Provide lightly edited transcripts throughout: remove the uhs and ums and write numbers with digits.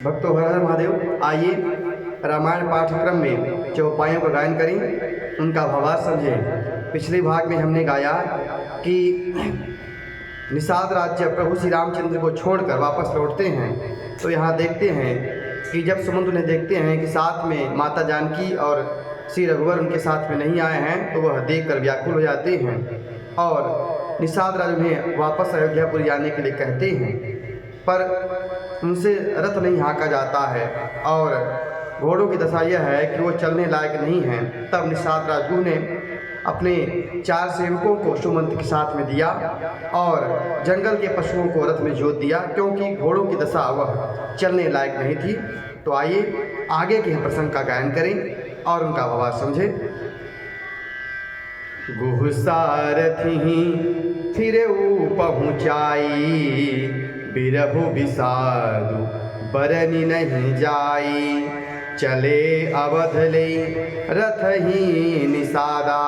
भक्तों हर हर महादेव। आइए रामायण पाठ्यक्रम में चौपाइयों का गायन करें, उनका भावार्थ समझें। पिछले भाग में हमने गाया कि निषाद राज्य प्रभु श्री रामचंद्र को छोड़कर वापस लौटते हैं, तो यहाँ देखते हैं कि जब सुमंत उन्हें देखते हैं कि साथ में माता जानकी और श्री रघुवर उनके साथ में नहीं आए हैं, तो वह देखकर व्याकुल हो जाते हैं और निषाद राज उन्हें वापस अयोध्यापुरी जाने के लिए कहते हैं, पर उनसे रथ नहीं हाँका जाता है और घोड़ों की दशा यह है कि वो चलने लायक नहीं हैं। तब निषाद राजगुरु ने अपने 4 सेवकों को सुमंत के साथ में दिया और जंगल के पशुओं को रथ में जोत दिया, क्योंकि घोड़ों की दशा वह चलने लायक नहीं थी। तो आइए आगे के प्रसंग का गायन करें और उनका भावार्थ समझें। गुह सारथी फिर पहुँचाई, बिरहु बिसादु बरनी नहीं जाई। चले अवध ले रथ ही निषादा,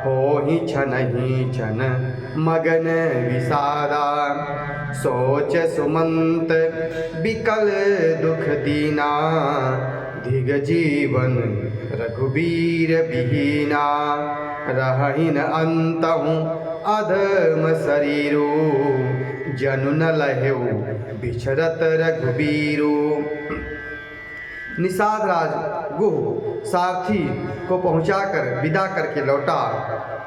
हो ही छन मगन विषादा। सोच सुमंत बिकल दुख दीना, धिग जीवन रघुबीर विहीना। रहहिन अंतहु अधम शरीरो, जनु न लहेऊ बिछरत रघुबीरो। निषाद राज गुह सारथी को पहुंचाकर विदा करके लौटा,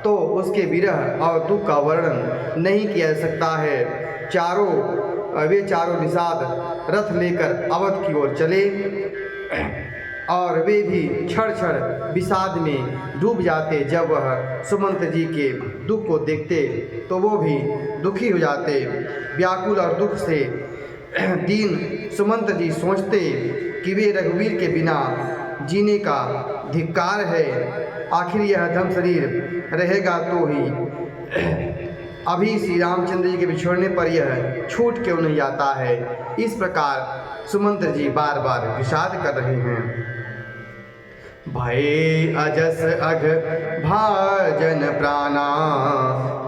तो उसके विरह और दुख का वर्णन नहीं किया जा सकता है। वे चारों निषाद रथ लेकर अवध की ओर चले और वे भी क्षण क्षण विषाद में डूब जाते। जब वह सुमंत जी के दुख को देखते तो वो भी दुखी हो जाते। व्याकुल और दुख से दीन सुमंत जी सोचते कि वे रघुवीर के बिना जीने का धिक्कार है। आखिर यह धम शरीर रहेगा तो ही अभी श्री रामचंद्र जी के बिछोड़ने पर यह छूट क्यों नहीं जाता है। इस प्रकार सुमंत जी बार बार विषाद कर रहे हैं। भय अजस अघ भाजन प्राणा,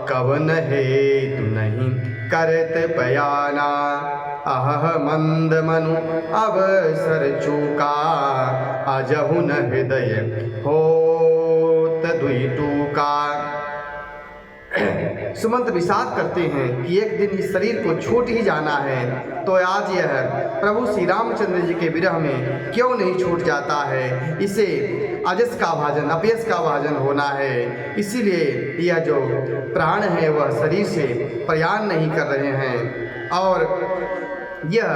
कवन हेतु नहीं करत बयाना। अह मंद मनु अवसर चूका, अजहु न हृदय होत दुई टूका। सुमंत विषाद करते हैं कि एक दिन इस शरीर को छूट ही जाना है, तो आज यह प्रभु श्री रामचंद्र जी के विरह में क्यों नहीं छूट जाता है। इसे अजस का भाजन, अपयस का भाजन होना है। इसीलिए यह जो प्राण है वह शरीर से प्रयाण नहीं कर रहे हैं और यह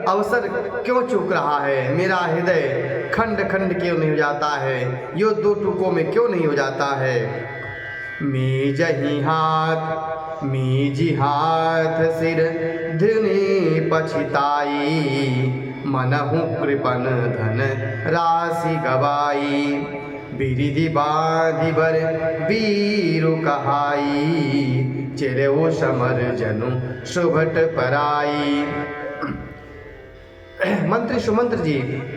अवसर क्यों चूक रहा है। मेरा हृदय खंड खंड क्यों नहीं हो जाता है, यो 2 टुकड़ों में क्यों नहीं हो जाता है। मीजहि हाथ सिर धुनि पछिताई, मनहु कृपन धन राशि गवाई। बिरिधि बाधि बर वीरु कहाई, चेलेउ समर जनु सुभट पराई। मंत्री सुमंत्र जी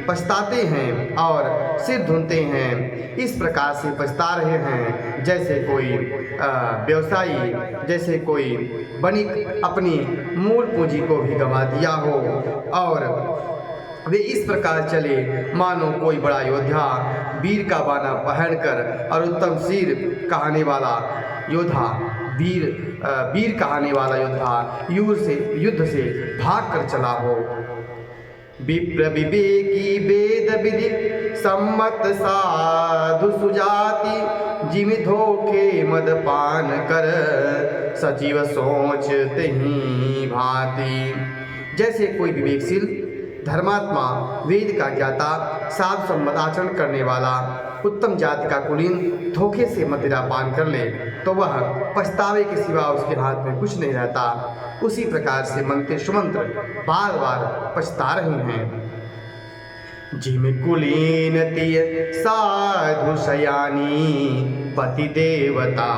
पछताते हैं और सिर धुनते हैं। इस प्रकार से पछता रहे हैं जैसे कोई व्यवसायी, जैसे कोई बणिक अपनी मूल पूंजी को भी गंवा दिया हो। और वे इस प्रकार चले मानो कोई बड़ा योद्धा वीर का बाना पहनकर और उत्तम शीर कहाने वाला योद्धा वीर कहाने वाला योद्धा युद्ध से भाग कर चला हो। विप्र विवेकी वेद विधि सम्मत साधु सुजाति, जिमि धोखे मदपान कर सजीव सोचते ही भांति। जैसे कोई विवेकशील धर्मात्मा, वेद का ज्ञाता, साधु सम्मत आचरण करने वाला उत्तम जाति का कुलीन धोखे से मदिरा पान कर ले, तो वह पछतावे के सिवा उसके हाथ में कुछ नहीं रहता। उसी प्रकार से मंत्री सुमंत्र बार बार पछता रहे हैं। जिम कुलीन तिय साधु सयानी, पति देवता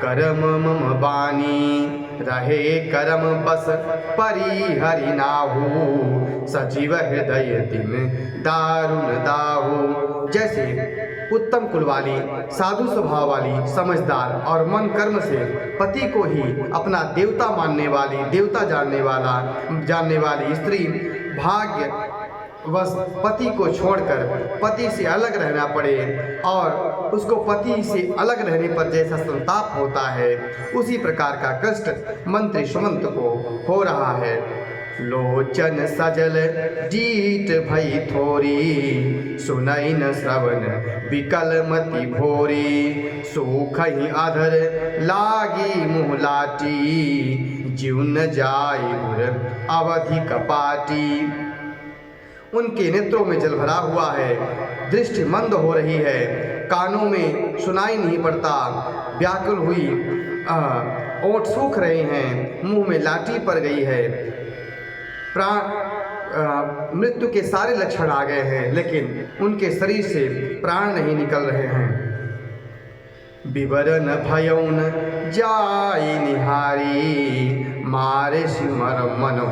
करम मम बानी। रहे करम बस परिहरि नाहु, सजीव हृदय तिम दारुण दाहु। जैसे उत्तम कुल वाली, साधु स्वभाव वाली, समझदार और मन कर्म से पति को ही अपना देवता मानने वाली, देवता जानने वाली स्त्री भाग्य बस पति को छोड़कर पति से अलग रहना पड़े और उसको पति से अलग रहने पर जैसा संताप होता है उसी प्रकार का कष्ट मंत्री सुमंत को हो रहा है। लोचन सजल जीत भई थोरी, सुनई न श्रवण विकल मति भोरी। सूख ही अधर लागी मुँह लाटी, जीव न जाय उर अवधि कपाटी। उनके नेत्रों में जल भरा हुआ है, दृष्टि मंद हो रही है, कानों में सुनाई नहीं पड़ता, व्याकुल हुई ओंठ सूख रहे हैं, मुंह में लाठी पड़ गई है, प्राण मृत्यु के सारे लक्षण आ गए हैं, लेकिन उनके शरीर से प्राण नहीं निकल रहे हैं। विवरण भयौन जाई निहारी, मारे सिमर मनो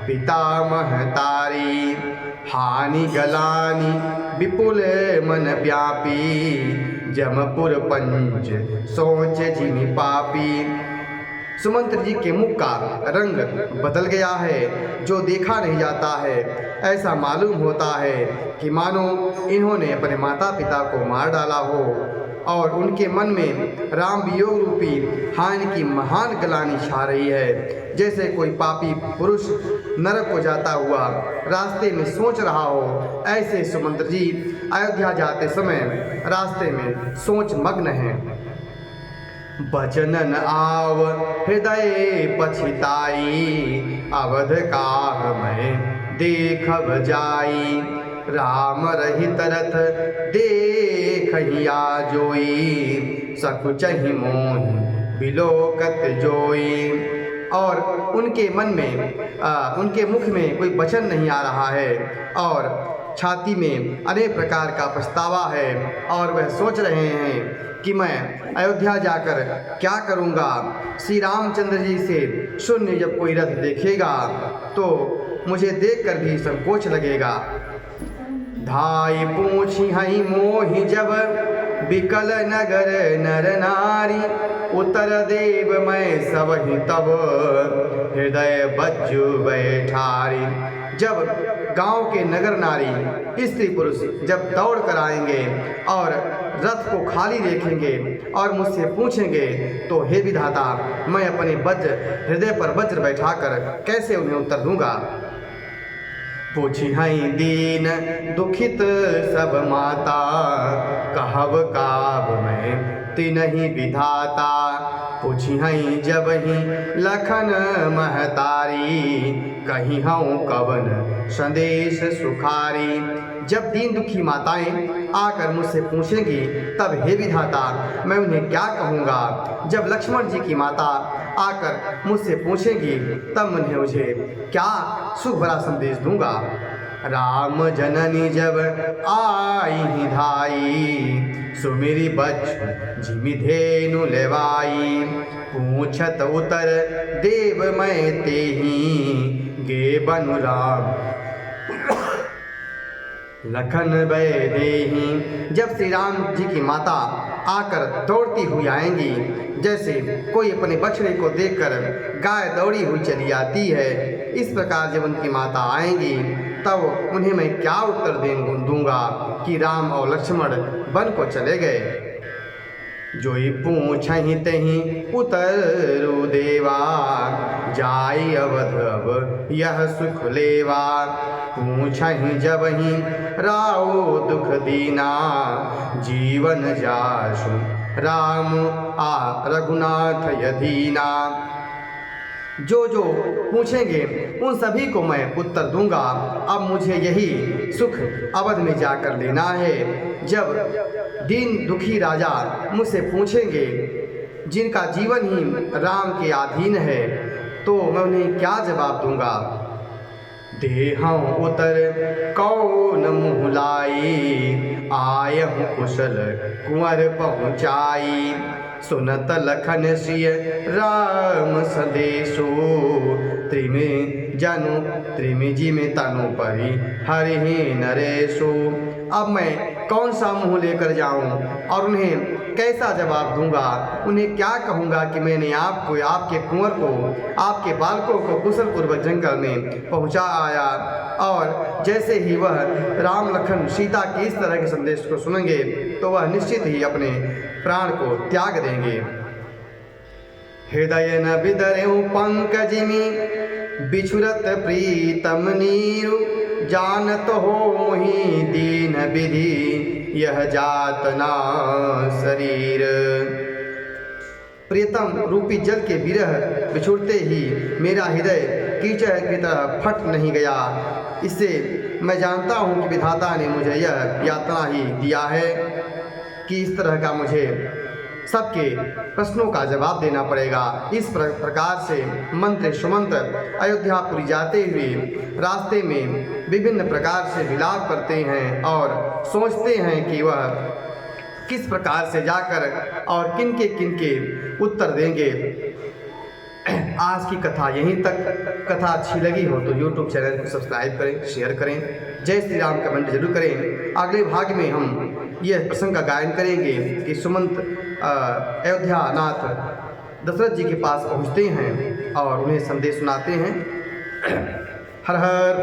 पिता महतारी। हानि गलानी विपुल मन व्यापी, जमपुर पंच सोच जिनि पापी। सुमंत्र जी के मुख का रंग बदल गया है, जो देखा नहीं जाता है। ऐसा मालूम होता है कि मानो इन्होंने अपने माता पिता को मार डाला हो और उनके मन में राम वियोग रूपी हानि की महान गलानी छा रही है। जैसे कोई पापी पुरुष नरक को जाता हुआ रास्ते में सोच रहा हो, ऐसे सुमंत्र जी अयोध्या जाते समय रास्ते में सोच मग्न हैं। बचनन आव हृदय पछिताई, अवध काह मैं देखब जाई। राम रहित रथ देखहिया जोई, सकुचहि मोहि बिलोकत जोई। और उनके मन में उनके मुख में कोई वचन नहीं आ रहा है और छाती में अनेक प्रकार का पछतावा है और वह सोच रहे हैं कि मैं अयोध्या जाकर क्या करूंगा। श्री रामचंद्र जी से शून्य जब कोई रथ देखेगा तो मुझे देखकर भी संकोच लगेगा। धाई पूछी हई मोहि जब, बिकल नगर नर नारी। उतर देव मैं सबहि तब, हृदय बज्जु बैठारी। जब गांव के नगर नारी स्त्री पुरुष जब दौड़ कर आएंगे और रथ को खाली देखेंगे और मुझसे पूछेंगे तो हे विधाता, मैं अपने हृदय पर वज्र बैठाकर कैसे उन्हें उत्तर दूंगा। पूछी हई दीन दुखित सब माता, कहब काब मैं तिनहि विधाता। पूछी हई जब ही लखन महतारी, कही हूँ कवन संदेश सुखारी। जब दीन दुखी माताएं आकर मुझसे पूछेंगी तब हे विधाता मैं उन्हें क्या कहूँगा। जब लक्ष्मण जी की माता आकर मुझसे पूछेंगी तब उन्हें मुझे क्या सुख भरा संदेश दूंगा। राम जननी जब आई ही धाई, सुमिरी बच्चु जिमि धेनु लेवाई। पूछत उतर देव मैं तेहि, गे बनु राम लखन भय देहि। जब श्री राम जी की माता आकर दौड़ती हुई आएंगी, जैसे कोई अपने बछड़े को देखकर गाय दौड़ी हुई चली आती है, इस प्रकार जब उनकी माता आएंगी तब उन्हें मैं क्या उत्तर दूंगा कि राम और लक्ष्मण वन को चले गए। जोई पूछहि तहि उतरु देवा, जाई अवध अब यह सुख लेवा। पूछहि जबहि राओ दुख दीना, जीवन जासु राम आ रघुनाथ यदीना। जो जो पूछेंगे उन सभी को मैं उत्तर दूंगा। अब मुझे यही सुख अवध में जाकर लेना है। जब दीन दुखी राजा मुझसे पूछेंगे जिनका जीवन ही राम के अधीन है तो मैं उन्हें क्या जवाब दूंगा। देहं उतर कौन मुँह लाई, आयहु कुशल कुंवर पहुँचाई। सुनत लखन सिय राम संदेशो, त्रिमि जिमि तनु परि हरिहि नरेशो। अब मैं कौन सा मुँह लेकर जाऊं और उन्हें कैसा जवाब दूंगा? उन्हें क्या कहूँगा कि मैंने आपको, आपके कुंवर को, आपके बालकों को कुशल पूर्वक जंगल में पहुँचा आया। और जैसे ही वह राम लखन सीता के इस तरह के संदेश को सुनेंगे तो वह निश्चित ही अपने प्राण को त्याग देंगे। हृदय न बिदरेउ पंकजिमि बिछुरत प्रीतम नीरु, जानत हो मोहि दीन विधि यह जातना शरीर। प्रियतम रूपी जल के विरह बिछुड़ते ही मेरा हृदय कीचड़ की तरह फट नहीं गया। इससे मैं जानता हूँ कि विधाता ने मुझे यह यातना ही दिया है कि इस तरह का मुझे सबके प्रश्नों का जवाब देना पड़ेगा। इस प्रकार से मंत्र सुमंत्र अयोध्यापुरी जाते हुए रास्ते में विभिन्न प्रकार से विलाप करते हैं और सोचते हैं कि वह किस प्रकार से जाकर और किनके उत्तर देंगे। आज की कथा यहीं तक। कथा अच्छी लगी हो तो YouTube चैनल को सब्सक्राइब करें, शेयर करें। जय श्री राम कमेंट जरूर करें। अगले भाग में हम यह प्रसंग का गायन करेंगे कि सुमंत अयोध्यानाथ दशरथ जी के पास पहुंचते हैं और उन्हें संदेश सुनाते हैं। हर हर